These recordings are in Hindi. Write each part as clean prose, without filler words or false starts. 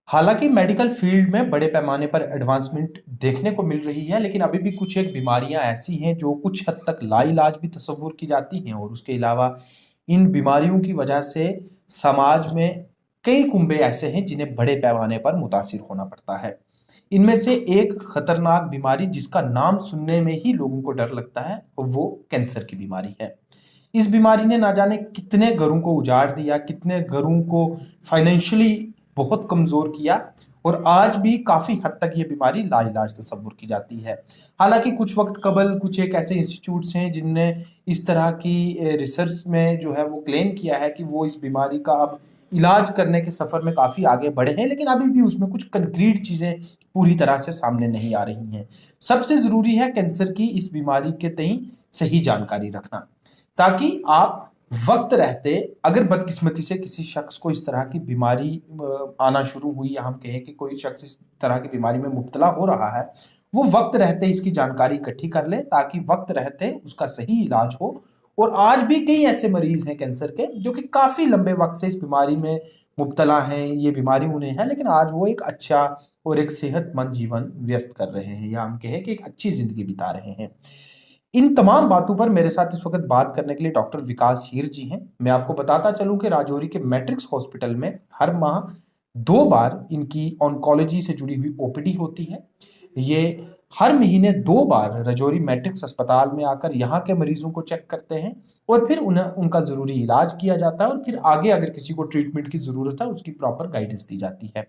हालांकि मेडिकल फील्ड में बड़े पैमाने पर एडवांसमेंट देखने को मिल रही है, लेकिन अभी भी कुछ एक बीमारियां ऐसी हैं जो कुछ हद तक लाइलाज भी तस्वुर की जाती हैं, और उसके अलावा इन बीमारियों की वजह से समाज में कई कुंबे ऐसे हैं जिन्हें बड़े पैमाने पर मुतासिर होना पड़ता है। इनमें से एक खतरनाक बीमारी जिसका नाम सुनने में ही लोगों को डर लगता है, वो कैंसर की बीमारी है। इस बीमारी ने ना जाने कितने घरों को उजाड़ दिया, कितने घरों को फाइनेंशियली बहुत कमजोर किया, और आज भी काफी हद तक ये बीमारी लाइलाज तस्वुर की जाती है। हालांकि कुछ वक्त कबल कुछ एक ऐसे इंस्टीट्यूट्स हैं जिनने इस तरह की रिसर्च में जो है वो क्लेम किया है कि वो इस बीमारी का अब इलाज करने के सफर में काफी आगे बढ़े हैं, लेकिन अभी भी उसमें कुछ कंक्रीट चीजें पूरी तरह से सामने नहीं आ रही हैं। सबसे जरूरी है कैंसर की इस बीमारी के तई सही जानकारी रखना, ताकि आप वक्त रहते, अगर बदकिस्मती से किसी शख्स को इस तरह की बीमारी आना शुरू हुई, या हम कहें कि कोई शख्स इस तरह की बीमारी में मुब्तला हो रहा है, वो वक्त रहते इसकी जानकारी इकट्ठी कर ले, ताकि वक्त रहते उसका सही इलाज हो। और आज भी कई ऐसे मरीज हैं कैंसर के जो कि काफी लंबे वक्त से इस बीमारी में मुब्तला हैं, ये बीमारी उन्हें है, लेकिन आज वो एक अच्छा और एक सेहतमंद जीवन व्यस्त कर रहे हैं, या हम कहें कि एक अच्छी जिंदगी बिता रहे हैं। इन तमाम बातों पर मेरे साथ इस वक्त बात करने के लिए डॉक्टर विकास हीर जी हैं। मैं आपको बताता चलूं कि राजौरी के मैट्रिक्स हॉस्पिटल में हर माह 2 बार इनकी ऑन्कोलॉजी से जुड़ी हुई ओपीडी होती है। ये हर महीने 2 बार राजौरी मैट्रिक्स अस्पताल में आकर यहाँ के मरीजों को चेक करते हैं, और फिर उन्हें उनका ज़रूरी इलाज किया जाता है, और फिर आगे अगर किसी को ट्रीटमेंट की ज़रूरत है उसकी प्रॉपर गाइडेंस दी जाती है।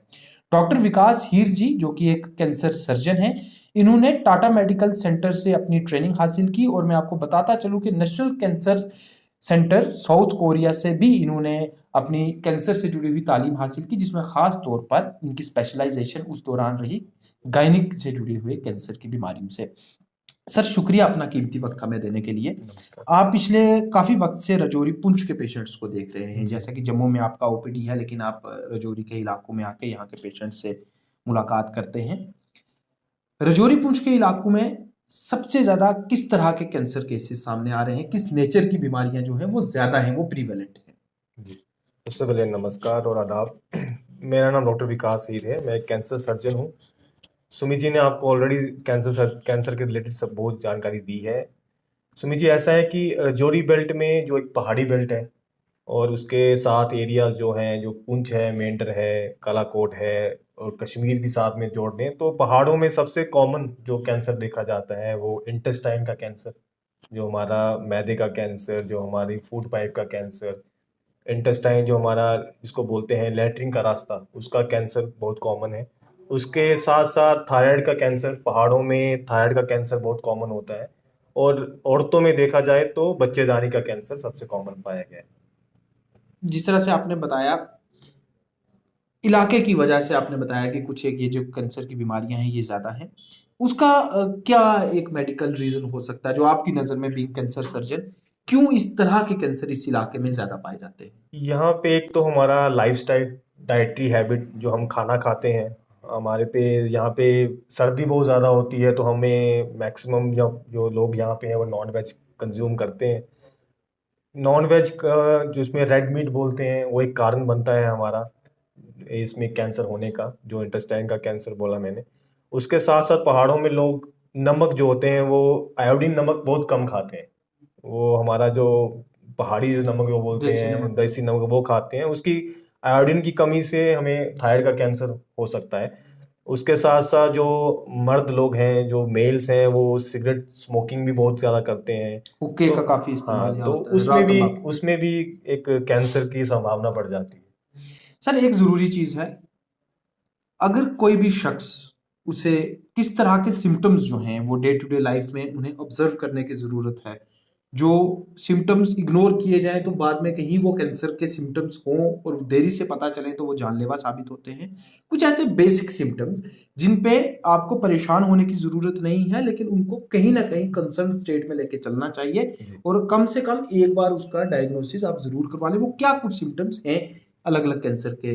डॉक्टर विकास हीर जी, जो कि एक कैंसर सर्जन हैं, इन्होंने टाटा मेडिकल सेंटर से अपनी ट्रेनिंग हासिल की, और मैं आपको बताता चलूं कि national cancer centre south Korea से भी इन्होंने अपनी कैंसर से जुड़ी हुई तालीम हासिल की, जिसमें खास तौर पर इनकी स्पेशलाइजेशन उस दौरान रही गायनिक से जुड़े हुए कैंसर की बीमारियों से। सर, शुक्रिया अपना कीमती वक्त हमें देने के लिए। नमस्कार। आप पिछले काफी वक्त से रजौरी पुंछ के पेशेंट्स को देख रहे हैं, जैसा कि जम्मू में आपका ओपीडी है, लेकिन आप रजौरी के इलाकों में आके यहाँ के पेशेंट से मुलाकात करते हैं। रजौरी पुंछ के इलाकों में सबसे ज्यादा किस तरह के कैंसर केसेस सामने आ रहे हैं, किस नेचर की बीमारियां जो हैं वो ज्यादा हैं, वो प्रीवेलेंट हैं? जी, सबसे पहले नमस्कार और आदाब। मेरा नाम डॉक्टर विकास हीर है, मैं एक कैंसर सर्जन हूँ। सुमित जी ने आपको ऑलरेडी कैंसर के रिलेटेड सब बहुत जानकारी दी है। सुमित जी, ऐसा है कि राजौरी बेल्ट में जो एक पहाड़ी बेल्ट है और उसके साथ एरियाज जो हैं, जो पुंछ है, मेंढर है, कालाकोट है और कश्मीर भी साथ में जोड़ दें तो पहाड़ों में सबसे कॉमन जो कैंसर देखा जाता है वो इंटेस्टाइन का कैंसर, जो हमारा मैदे का कैंसर, जो हमारी फूड पाइप का कैंसर, इंटेस्टाइन जो हमारा जिसको बोलते हैं लैट्रिन का रास्ता, उसका कैंसर बहुत कॉमन है। उसके साथ साथ थायराइड का कैंसर, पहाड़ों में थायराइड का कैंसर बहुत कॉमन होता है। और औरतों में देखा जाए तो बच्चेदानी का कैंसर सबसे कॉमन पाया गया है। जिस तरह से आपने बताया, इलाके की वजह से आपने बताया कि कुछ एक ये जो कैंसर की बीमारियां हैं ये ज़्यादा हैं, उसका क्या एक मेडिकल रीज़न हो सकता है जो आपकी नज़र में, बीइंग कैंसर सर्जन, क्यों इस तरह के कैंसर इस इलाके में ज़्यादा पाए जाते हैं? यहाँ पे एक तो हमारा लाइफस्टाइल, डाइटरी हैबिट, जो हम खाना खाते हैं हमारे पे, यहाँ पे सर्दी बहुत ज़्यादा होती है तो हमें मैक्सिमम जब जो लोग यहाँ पे हैं वो नॉन वेज कंज्यूम करते हैं। नॉन वेज का जो इसमें रेड मीट बोलते हैं वो एक कारण बनता है हमारा इसमें कैंसर होने का, जो इंटेस्टाइन का कैंसर बोला मैंने। उसके साथ साथ पहाड़ों में लोग नमक जो होते हैं वो आयोडीन नमक बहुत कम खाते हैं। वो हमारा जो पहाड़ी जो नमक वो बोलते देसी हैं नमक। देसी नमक, वो खाते हैं। उसकी आयोडीन की कमी से हमें थायराइड का कैंसर हो सकता है। उसके साथ साथ जो मर्द लोग हैं, जो मेल्स हैं, वो सिगरेट स्मोकिंग भी बहुत ज़्यादा करते हैं। हुक्के तो का काफ़ी इस्तेमाल हाँ, यहाँ तो होता है, उसमें राग भी तंबाकू। उसमें भी एक कैंसर की संभावना बढ़ जाती है। सर, एक ज़रूरी चीज़ है, अगर कोई भी शख्स, उसे किस तरह के सिम्टम्स जो हैं वो डे टू डे लाइफ में उन्हें ऑब्जर्व करने की ज़रूरत है? जो सिम्टम्स इग्नोर किए जाएं तो बाद में कहीं वो कैंसर के सिम्टम्स हों, और देरी से पता चले तो वो जानलेवा साबित होते हैं। कुछ ऐसे बेसिक सिम्टम्स जिन पे आपको परेशान होने की ज़रूरत नहीं है, लेकिन उनको कहीं ना कहीं कंसर्न स्टेट में लेके चलना चाहिए, जी। और कम से कम एक बार उसका डायग्नोसिस आप ज़रूर करवा लें। वो क्या कुछ सिम्टम्स हैं अलग अलग कैंसर के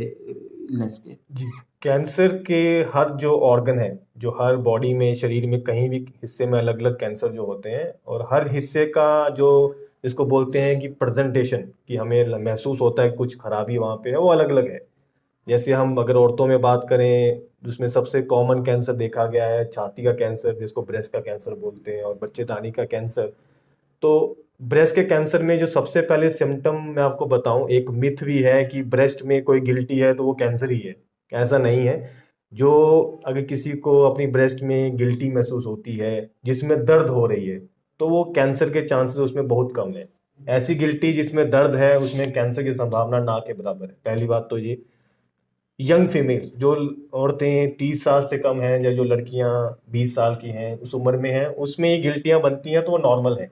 इलनेस के? जी, कैंसर के हर जो ऑर्गन है, जो हर बॉडी में, शरीर में कहीं भी हिस्से में अलग अलग कैंसर जो होते हैं, और हर हिस्से का जो जिसको बोलते हैं कि प्रेजेंटेशन, कि हमें महसूस होता है कुछ खराबी वहाँ पे है, वो अलग अलग है। जैसे हम अगर औरतों में बात करें, जिसमें सबसे कॉमन कैंसर देखा गया है छाती का कैंसर, जिसको ब्रेस्ट का कैंसर बोलते हैं, और बच्चेदानी का कैंसर। तो ब्रेस्ट के कैंसर में जो सबसे पहले सिम्टम मैं आपको बताऊं, एक मिथ भी है कि ब्रेस्ट में कोई गिल्टी है तो वो कैंसर ही है। ऐसा नहीं है। जो अगर किसी को अपनी ब्रेस्ट में गिल्टी महसूस होती है, जिसमें दर्द हो रही है, तो वो कैंसर के चांसेस उसमें बहुत कम है। ऐसी गिल्टी जिसमें दर्द है, उसमें कैंसर की संभावना ना के बराबर है। पहली बात तो ये। यंग फीमेल्स, जो औरतें 30 साल से कम हैं, या जो लड़कियां 20 साल की हैं, उस उम्र में हैं, उसमें ये गिल्टियां बनती हैं तो वो नॉर्मल है।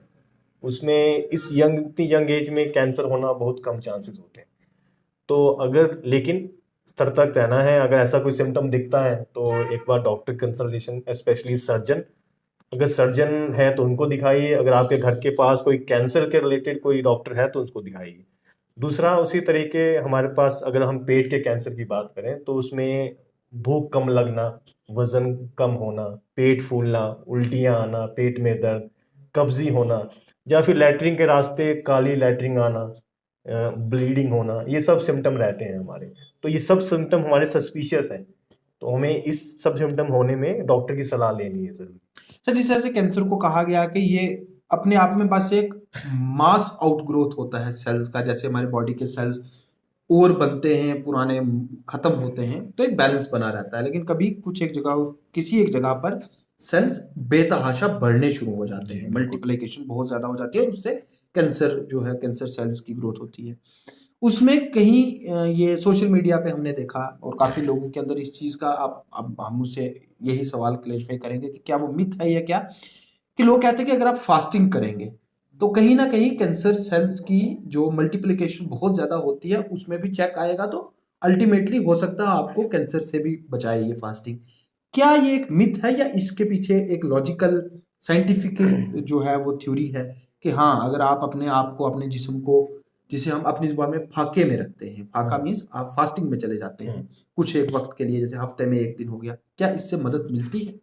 उसमें इस यंग एज में कैंसर होना बहुत कम चांसेस होते हैं। तो अगर लेकिन सतर्क रहना है, अगर ऐसा कोई सिम्टम दिखता है तो एक बार डॉक्टर कंसल्टेशन, स्पेशली सर्जन, अगर सर्जन है तो उनको दिखाइए। अगर आपके घर के पास कोई कैंसर के रिलेटेड कोई डॉक्टर है तो उसको दिखाइए। दूसरा, उसी तरीके हमारे पास अगर हम पेट के कैंसर की बात करें तो उसमें भूख कम लगना, वजन कम होना, पेट फूलना, उल्टियां आना, पेट में दर्द, कब्जी होना, या फिर लैट्रिन के रास्ते काली लैट्रिन आना, ब्लीडिंग होना, ये सब सिम्टम रहते हैं हमारे। तो ये सब सिम्टम हमारे सस्पिशियस हैं, तो हमें इस सब सिम्टम होने में डॉक्टर की सलाह लेनी है जरूर। सर, जिस तरह से कैंसर को कहा गया कि ये अपने आप में बस एक मास आउटग्रोथ होता है सेल्स का, जैसे हमारे बॉडी के सेल्स और बनते हैं, पुराने खत्म होते हैं, तो एक बैलेंस बना रहता है। लेकिन कभी कुछ एक जगह, किसी एक जगह पर सेल्स बेतहाशा बढ़ने शुरू हो जाते जी हैं, बिल्कुल। मल्टीप्लिकेशन बहुत ज्यादा हो जाती है, और उससे कैंसर जो है, कैंसर सेल्स की ग्रोथ होती है। उसमें कहीं ये सोशल मीडिया पे हमने देखा, और काफी लोगों के अंदर इस चीज का, आप अब हम मुझसे यही सवाल क्लेरिफाई करेंगे कि क्या वो मिथ है या क्या, कि लोग कहते हैं कि अगर आप फास्टिंग करेंगे तो कहीं ना कहीं कैंसर सेल्स की जो मल्टीप्लिकेशन बहुत ज्यादा होती है उसमें भी चेक आएगा, तो अल्टीमेटली हो सकता है आपको कैंसर से भी बचाए ये फास्टिंग। क्या ये एक मिथ है, या इसके पीछे एक लॉजिकल साइंटिफिक जो है वो थ्योरी है कि हाँ, अगर आप अपने आप को, अपने जिस्म को, जिसे हम अपनी जुबान में फाके में रखते हैं, फाका मीन्स आप फास्टिंग में चले जाते हैं कुछ एक वक्त के लिए, जैसे हफ्ते में एक दिन हो गया, क्या इससे मदद मिलती है?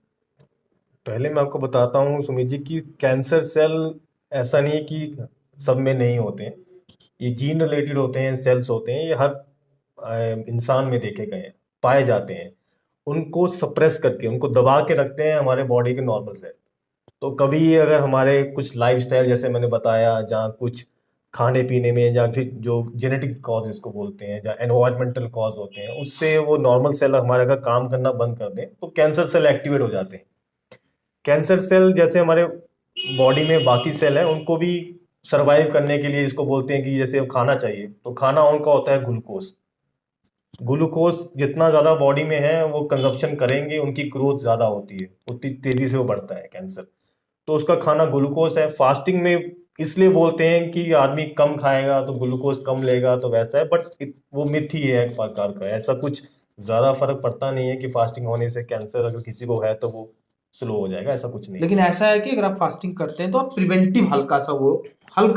पहले मैं आपको बताता हूँ सुमित जी कि कैंसर सेल ऐसा नहीं है कि सब में नहीं होते हैं। ये जीन रिलेटेड होते हैं, सेल्स होते हैं, ये हर इंसान में देखे गए हैं, पाए जाते हैं। उनको सप्रेस करके, उनको दबा के रखते हैं हमारे बॉडी के नॉर्मल सेल। तो कभी अगर हमारे कुछ लाइफस्टाइल, जैसे मैंने बताया, जहाँ कुछ खाने पीने में, या फिर जो जेनेटिक कॉज इसको बोलते हैं, या एनवायरमेंटल कॉज होते हैं, उससे वो नॉर्मल सेल हमारे अगर काम करना बंद कर दें तो कैंसर सेल एक्टिवेट हो जाते हैं। कैंसर सेल जैसे हमारे बॉडी में बाकी सेल हैं, उनको भी सरवाइव करने के लिए इसको बोलते हैं कि जैसे खाना चाहिए, तो खाना उनका होता है ग्लूकोज। ग्लूकोज जितना ज़्यादा बॉडी में है वो कंजप्शन करेंगे, उनकी ग्रोथ ज़्यादा होती है, उतनी तेज़ी से वो बढ़ता है कैंसर। तो उसका खाना ग्लूकोज है। फास्टिंग में इसलिए बोलते हैं कि आदमी कम खाएगा तो ग्लूकोज कम लेगा, तो वैसा है, बट वो मिथ ही है एक प्रकार का। ऐसा कुछ ज़्यादा फर्क पड़ता नहीं है कि फास्टिंग होने से कैंसर अगर किसी को है तो वो स्लो हो जाएगा, ऐसा कुछ नहीं है। लेकिन ऐसा है कि अगर आप फास्टिंग करते हैं तो आप प्रिवेंटिव हल्का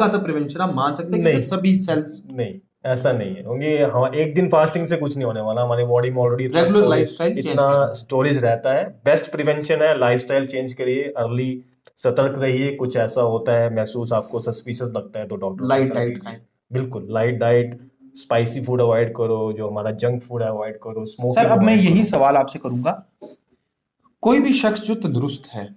सा प्रिवेंशन आप मान सकते हैं, क्योंकि नहीं, सभी सेल्स नहीं, ऐसा नहीं है, क्योंकि हाँ, एक दिन फास्टिंग से कुछ नहीं होने वाला। हमारी बॉडी में ऑलरेडी रेगुलर लाइफस्टाइल चेंज इतना करना है। स्टोरेज रहता है। बेस्ट प्रिवेंशन है लाइफस्टाइल चेंज करिए, अर्ली सतर्क रहिए। कुछ ऐसा होता है महसूस, आपको सस्पिशियस लगता है, तो डॉक्टर को लाइट कंसल्ट डाइट कीजिए। खाएं। बिल्कुल light diet, spicy food avoid करो, जो हमारा जंक फूड है अवॉइड करो, सर, स्मोकिंग अब मैं अवॉइड यही करो। सवाल आपसे करूंगा, कोई भी शख्स जो तंदुरुस्त है,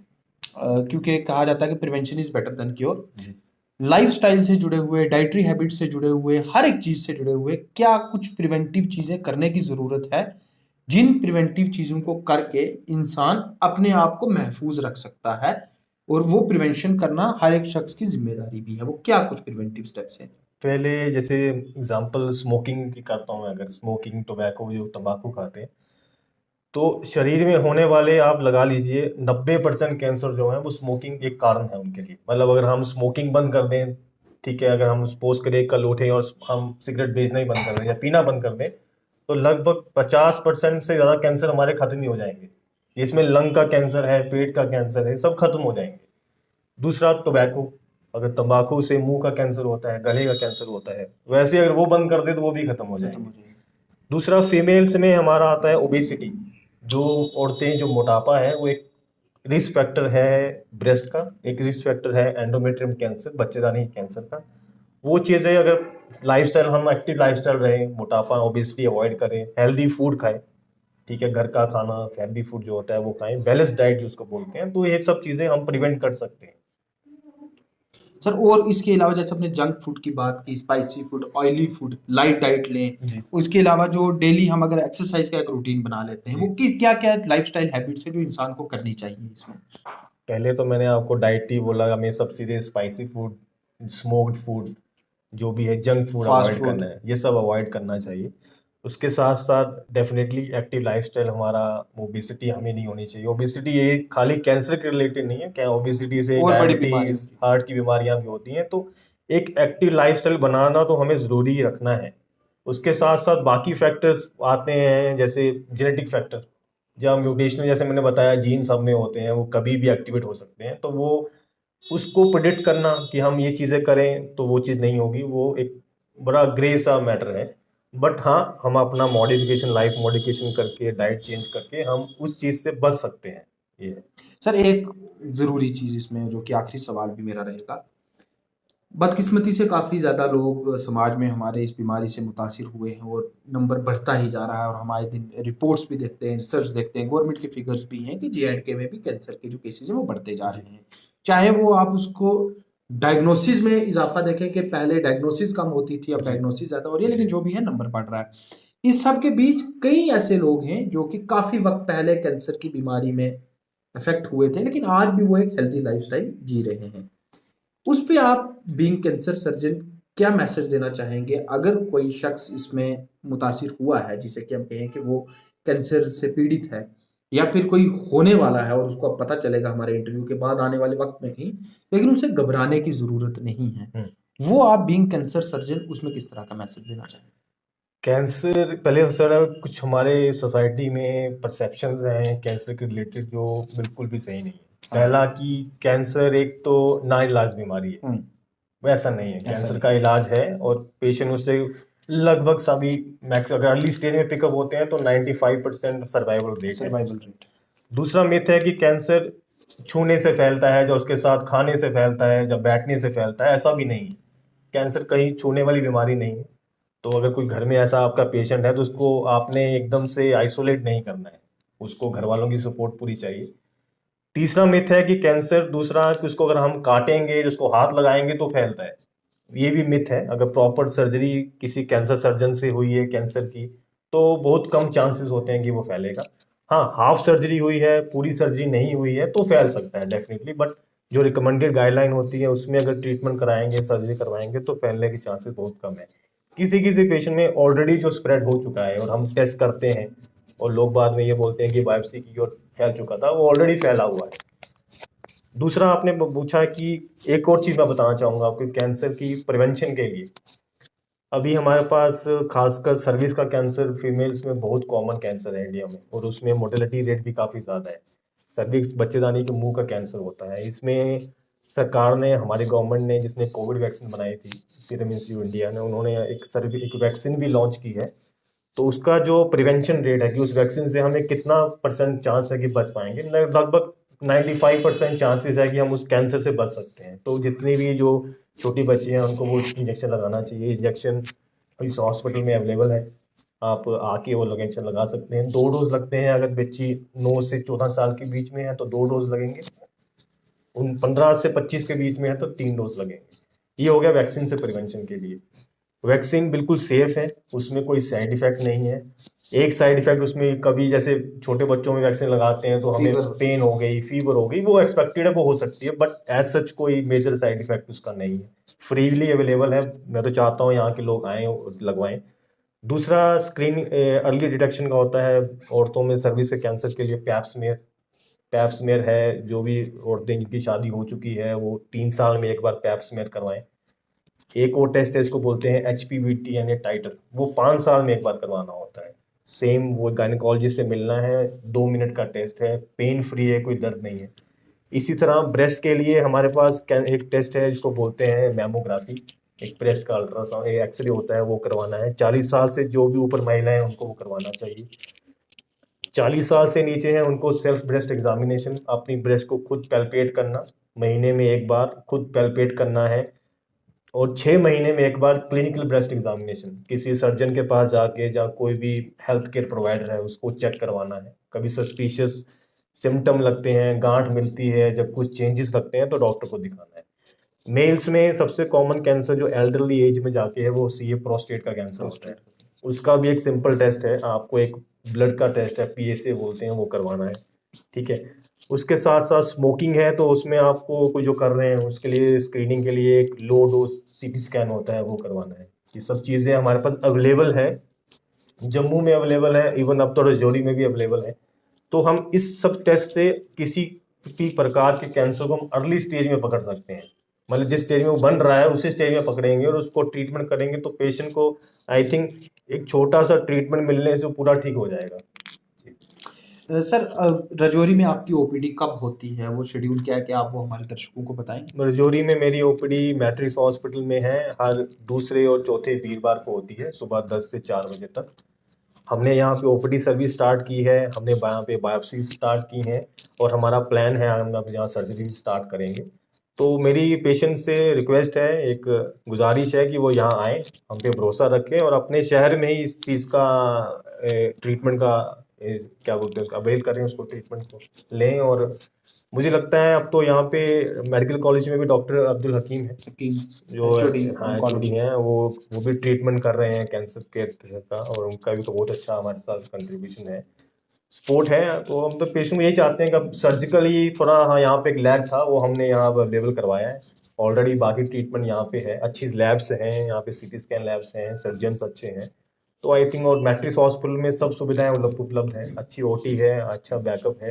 क्योंकि कहा जाता है कि prevention is better than cure, जी। लाइफस्टाइल से जुड़े हुए, डाइटरी हैबिट से जुड़े हुए, हर एक चीज से जुड़े हुए, क्या कुछ प्रिवेंटिव चीजें करने की जरूरत है, जिन प्रिवेंटिव चीजों को करके इंसान अपने आप को महफूज रख सकता है, और वो प्रिवेंशन करना हर एक शख्स की जिम्मेदारी भी है? वो क्या कुछ प्रिवेंटिव स्टेप्स हैं? पहले जैसे एग्जांपल स्मोकिंग की करता हूँ मैं। अगर स्मोकिंग, टोबैको, जो तंबाकू खाते हैं, तो शरीर में होने वाले, आप लगा लीजिए, 90% कैंसर जो है वो स्मोकिंग एक कारण है उनके लिए। मतलब अगर हम स्मोकिंग बंद कर दें, ठीक है, अगर हम सपोज करें कल उठें और हम सिगरेट बेचना ही बंद कर दें या पीना बंद कर दें, तो लगभग 50% से ज़्यादा कैंसर हमारे खत्म ही हो जाएंगे। इसमें लंग का कैंसर है, पेट का कैंसर है, सब खत्म हो जाएंगे। दूसरा, टोबैको, अगर तंबाकू से मुंह का कैंसर होता है, गले का कैंसर होता है, वैसे अगर वो बंद कर दे तो वो भी खत्म हो खत्म जाएंगे। हो जाएगी। दूसरा, फीमेल्स में हमारा आता है ओबेसिटी। जो औरतें, जो मोटापा है, वो एक रिस्क फैक्टर है ब्रेस्ट का, एक रिस्क फैक्टर है एंडोमेट्रियम कैंसर, बच्चेदानी कैंसर का। वो चीज़ें अगर लाइफस्टाइल, हम एक्टिव लाइफस्टाइल रहें, मोटापा ओबेसिटी अवॉइड करें, हेल्दी फूड खाएं, ठीक है, घर का खाना फैमिली फूड जो होता है वो खाएं, बैलेंस डाइट जो उसको बोलते हैं, तो ये सब चीज़ें हम प्रिवेंट कर सकते हैं। सर और इसके अलावा जैसे अपने जंक फूड की बात की, spicy food, oily food, light diet लें, जी उसके अलावा जो डेली हम अगर एक्सरसाइज का एक रूटीन बना लेते हैं, जी। वो क्या क्या लाइफस्टाइल हैबिट्स है जो इंसान को करनी चाहिए इसमें? पहले तो मैंने आपको डाइट ही बोला, हमें सब चीज़ें स्पाइसी फूड, स्मोक्ड फूड, जो भी है junk food fast avoid food. करना है, ये सब अवॉइड करना चाहिए। उसके साथ साथ डेफिनेटली एक्टिव लाइफस्टाइल हमारा, ओबेसिटी हमें नहीं होनी चाहिए। ओबेसिटी ये खाली कैंसर के रिलेटेड नहीं है, क्या ओबेसिटी से और बड़ी बीमारी डायबिटीज, होती है। हार्ट की बीमारियां भी होती हैं, तो एक एक्टिव लाइफस्टाइल बनाना तो हमें ज़रूरी रखना है। उसके साथ साथ बाकी फैक्टर्स आते हैं, जैसे जेनेटिक फैक्टर, जहाँ म्यूटेशन, जैसे मैंने बताया, जीन सब में होते हैं, वो कभी भी एक्टिवेट हो सकते हैं, तो वो उसको प्रिडिक्ट करना कि हम ये चीज़ें करें तो वो चीज़ नहीं होगी, वो एक बड़ा ग्रे सा मैटर है। बट हाँ, हम अपना मॉडिफिकेशन, लाइफ मॉडिफिकेशन करके, डाइट चेंज करके हम उस चीज़ से बच सकते हैं। ये है। सर एक ज़रूरी चीज़ इसमें जो कि आखिरी सवाल भी मेरा रहेगा, बदकिस्मती से काफ़ी ज़्यादा लोग समाज में हमारे इस बीमारी से मुतासिर हुए हैं और नंबर बढ़ता ही जा रहा है, और हम आए दिन रिपोर्ट्स भी देखते हैं, रिसर्च देखते हैं, गवर्नमेंट के फिगर्स भी हैं कि J&K में भी कैंसर के जो केसेस हैं वो बढ़ते जा जी रहे हैं। चाहे वो आप उसको डायग्नोसिस में इजाफा देखें कि पहले डायग्नोसिस कम होती थी, अब जी डायग्नोसिस ज़्यादा हो रही है, जी लेकिन जो भी है नंबर बढ़ रहा है। इस सब के बीच कई ऐसे लोग हैं जो कि काफ़ी वक्त पहले कैंसर की बीमारी में अफेक्ट हुए थे, लेकिन आज भी वो एक हेल्दी लाइफस्टाइल जी रहे हैं। उस पे आप बीइंग कैंसर सर्जन क्या मैसेज देना चाहेंगे अगर कोई शख्स इसमें मुतासिर हुआ है, जिसे कि हम कहें कि वो कैंसर से पीड़ित है, या फिर कोई होने वाला है और उसको अब पता चलेगा हमारे इंटरव्यू के बाद आने वाले वक्त में ही, लेकिन उसे घबराने की ज़रूरत नहीं है, हम्म। वो आप बीइंग कैंसर सर्जन उसमें किस तरह का मैसेज देना चाहेंगे? कैंसर, पहले सर कुछ हमारे सोसाइटी में परसेप्शंस हैं कैंसर के रिलेटेड जो बिल्कुल भी सही नहीं है। हाँ। पहला कि कैंसर एक तो नाइलाज बीमारी है, हम्म। वो ऐसा नहीं है। ऐसा कैंसर नहीं का है। इलाज है और पेशेंट उससे लगभग सभी, मैक्स अगर अर्ली स्टेज में पिकअप होते हैं तो 95% सर्वाइवल रेट है। Survival rate. दूसरा मिथ है कि कैंसर छूने से फैलता है, जो उसके साथ खाने से फैलता है, जब बैठने से फैलता है, ऐसा भी नहीं है। कैंसर कहीं छूने वाली बीमारी नहीं है। तो अगर कोई घर में ऐसा आपका पेशेंट है तो उसको आपने एकदम से आइसोलेट नहीं करना है, उसको घर वालों की सपोर्ट पूरी चाहिए। तीसरा मिथ है कि कैंसर, दूसरा कि उसको अगर हम काटेंगे, उसको हाथ लगाएंगे तो फैलता है, ये भी मिथ है। अगर प्रॉपर सर्जरी किसी कैंसर सर्जन से हुई है कैंसर की, तो बहुत कम चांसेस होते हैं कि वो फैलेगा। हाँ, हाफ सर्जरी हुई है, पूरी सर्जरी नहीं हुई है तो फैल सकता है डेफिनेटली, बट जो रिकमेंडेड गाइडलाइन होती है उसमें अगर ट्रीटमेंट कराएंगे, सर्जरी करवाएंगे तो फैलने के चांसेस बहुत कम है। किसी किसी पेशेंट में ऑलरेडी जो स्प्रेड हो चुका है और हम टेस्ट करते हैं और लोग बाद में ये बोलते हैं कि बायोप्सी की और फैल चुका था, वो ऑलरेडी फैला हुआ है। दूसरा आपने पूछा कि एक और चीज़ मैं बताना चाहूँगा आपको कैंसर की प्रिवेंशन के लिए। अभी हमारे पास खासकर सर्विस का कैंसर फीमेल्स में बहुत कॉमन कैंसर है इंडिया में, और उसमें मोर्टेलिटी रेट भी काफ़ी ज़्यादा है। सर्विक्स, बच्चेदानी के मुंह का कैंसर होता है। इसमें सरकार ने, हमारी गवर्नमेंट ने, जिसने कोविड वैक्सीन बनाई थी, सीरम इंस्टीट्यूट इंडिया ने, उन्होंने एक वैक्सीन भी लॉन्च की है। तो उसका जो प्रिवेंशन रेट है कि उस वैक्सीन से हमें कितना परसेंट चांस है कि बच पाएंगे, लगभग 95% चांसेस है कि हम उस कैंसर से बच सकते हैं। तो जितनी भी जो छोटी बच्ची हैं उनको वो इंजेक्शन लगाना चाहिए। इंजेक्शन इस हॉस्पिटल में अवेलेबल है, आप आके वो इंजेक्शन लगा सकते हैं। 2 डोज लगते हैं। अगर बच्ची 9 से 14 साल के बीच में है तो 2 डोज लगेंगे, उन 15 से 25 के बीच में है तो 3 डोज लगेंगे। ये हो गया वैक्सीन से प्रिवेंशन के लिए। वैक्सीन बिल्कुल सेफ है, उसमें कोई साइड इफेक्ट नहीं है। एक साइड इफेक्ट उसमें कभी, जैसे छोटे बच्चों में वैक्सीन लगाते हैं तो हमें फीवर। पेन हो गई, फीवर हो गई, वो एक्सपेक्टेड है, वो हो सकती है, बट एज सच कोई मेजर साइड इफेक्ट उसका नहीं है। फ्रीली अवेलेबल है। मैं तो चाहता हूँ यहाँ के लोग आएँ और लगवाएं। दूसरा, स्क्रीन अर्ली डिटेक्शन का होता है औरतों में सर्विस के कैंसर के लिए। पैप्समेयर है, जो भी औरतें जिनकी शादी हो चुकी है वो 3 साल में एक बार पैप्समेयर करवाएं। एक और टेस्ट है, इसको बोलते हैं HPVT यानी टाइटर, वो 5 साल में एक बार करवाना होता है। सेम वो गायनेकोलॉजिस्ट से मिलना है, 2 मिनट का टेस्ट है, पेन फ्री है, कोई दर्द नहीं है। इसी तरह ब्रेस्ट के लिए हमारे पास एक टेस्ट है जिसको बोलते हैं मैमोग्राफी। एक ब्रेस्ट का अल्ट्रासाउंड, एक्सरे होता है, वो करवाना है। 40 साल से जो भी ऊपर महिलाएं हैं उनको वो करवाना चाहिए। 40 साल से नीचे हैं उनको सेल्फ ब्रेस्ट एग्जामिनेशन, अपनी ब्रेस्ट को खुद पैल्पेट करना, महीने में एक बार खुद पैल्पेट करना है। और 6 महीने में एक बार क्लिनिकल ब्रेस्ट एग्जामिनेशन किसी सर्जन के पास जाके, जहाँ कोई भी हेल्थ केयर प्रोवाइडर है उसको चेक करवाना है। कभी सस्पिशियस सिम्टम लगते हैं, गांठ मिलती है, जब कुछ चेंजेस लगते हैं तो डॉक्टर को दिखाना है। मेल्स में सबसे कॉमन कैंसर जो एल्डरली एज में जाके है वो ये प्रोस्टेट का कैंसर होता है। उसका भी एक सिंपल टेस्ट है, आपको एक ब्लड का टेस्ट है, PSA बोलते हैं, वो करवाना है। ठीक है। उसके साथ साथ स्मोकिंग है तो उसमें आपको कोई जो कर रहे हैं उसके लिए स्क्रीनिंग के लिए एक लो डोज CT स्कैन होता है, वो करवाना है। ये सब चीज़ें हमारे पास अवेलेबल है, जम्मू में अवेलेबल है, इवन अब तो रजौरी में भी अवेलेबल है। तो हम इस सब टेस्ट से किसी भी प्रकार के कैंसर को हम अर्ली स्टेज में पकड़ सकते हैं। मतलब जिस स्टेज में वो बन रहा है उसी स्टेज में पकड़ेंगे और उसको ट्रीटमेंट करेंगे तो पेशेंट को आई थिंक एक छोटा सा ट्रीटमेंट मिलने से वो पूरा ठीक हो जाएगा। सर रजौरी में आपकी ओपीडी कब होती है, वो शेड्यूल क्या है, क्या आप वो हमारे दर्शकों को बताएंगे? रजौरी में मेरी OPD मैट्रिक्स हॉस्पिटल में है, हर दूसरे और चौथे वीरवार को होती है, सुबह 10 से 4 बजे तक। हमने यहाँ पे OPD सर्विस स्टार्ट की है, हमने यहाँ पे बायोप्सी स्टार्ट की हैं और हमारा प्लान है हम अब यहाँ सर्जरी स्टार्ट करेंगे। तो मेरी पेशेंट से रिक्वेस्ट है, एक गुजारिश है कि वो यहाँ आए, हम पे भरोसा रखें और अपने शहर में ही इस चीज़ का ट्रीटमेंट का क्या बोलते हैं उसका अवेल करें, उसको ट्रीटमेंट को लें। और मुझे लगता है अब तो यहाँ पे मेडिकल कॉलेज में भी डॉक्टर अब्दुल हकीम है जो हाँ HOD हैं, वो भी ट्रीटमेंट कर रहे हैं कैंसर के का, और उनका भी तो बहुत अच्छा हमारे साथ कंट्रीब्यूशन है, सपोर्ट है। तो हम तो पेशेंट को यही चाहते हैं कि अब सर्जिकली थोड़ा, हाँ यहाँ पे एक लैब था वो हमने यहाँ अवेलेबल करवाया है ऑलरेडी, बाकी ट्रीटमेंट यहाँ पे है, अच्छी लैब्स हैं यहाँ पे, CT स्कैन लैब्स हैं, सर्जन्स अच्छे हैं। तो आई थिंक और मैट्रिक्स हॉस्पिटल में सब सुविधाएं उपलब्ध हैं, अच्छी OT है, अच्छा बैकअप है,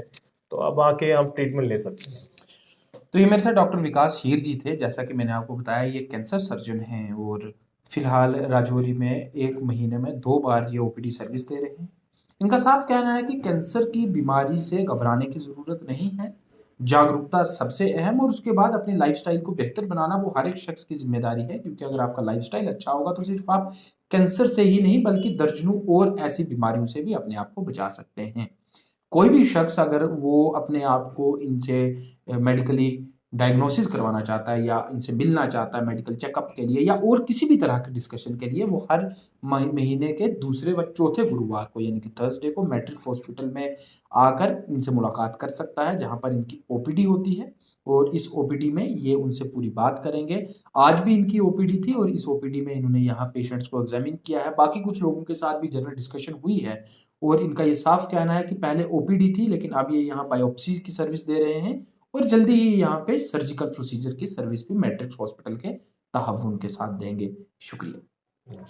तो अब आके आप ट्रीटमेंट ले सकते हैं। तो ये मेरे साथ डॉक्टर विकास हीर जी थे। जैसा कि मैंने आपको बताया, ये कैंसर सर्जन हैं और फिलहाल राजौरी में 1 महीने में 2 बार ये ओपीडी सर्विस दे रहे हैं। इनका साफ कहना है कि कैंसर की बीमारी से घबराने की ज़रूरत नहीं है, जागरूकता सबसे अहम, और उसके बाद अपनी लाइफस्टाइल को बेहतर बनाना वो हर एक शख्स की जिम्मेदारी है, क्योंकि अगर आपका लाइफस्टाइल अच्छा होगा तो सिर्फ आप कैंसर से ही नहीं बल्कि दर्जनों और ऐसी बीमारियों से भी अपने आप को बचा सकते हैं। कोई भी शख्स अगर वो अपने आप को इनसे मेडिकली डायग्नोसिस करवाना चाहता है या इनसे मिलना चाहता है मेडिकल चेकअप के लिए या और किसी भी तरह के डिस्कशन के लिए, वो हर महीने के दूसरे व चौथे गुरुवार को यानी कि थर्सडे को मैट्रिक हॉस्पिटल में आकर इनसे मुलाकात कर सकता है, जहां पर इनकी ओपीडी होती है। और इस ओपीडी में ये उनसे पूरी बात करेंगे। आज भी इनकी ओपीडी थी और इस ओपीडी में इन्होंने यहाँ पेशेंट्स को एग्जामिन किया है। बाकी कुछ लोगों के साथ भी जनरल डिस्कशन हुई है और इनका ये साफ कहना है कि पहले ओपीडी थी लेकिन अब ये यहाँ बायोप्सी की सर्विस दे रहे हैं और जल्दी ही यहाँ पे सर्जिकल प्रोसीजर की सर्विस भी मैट्रिक्स हॉस्पिटल के ताउन के साथ देंगे। शुक्रिया।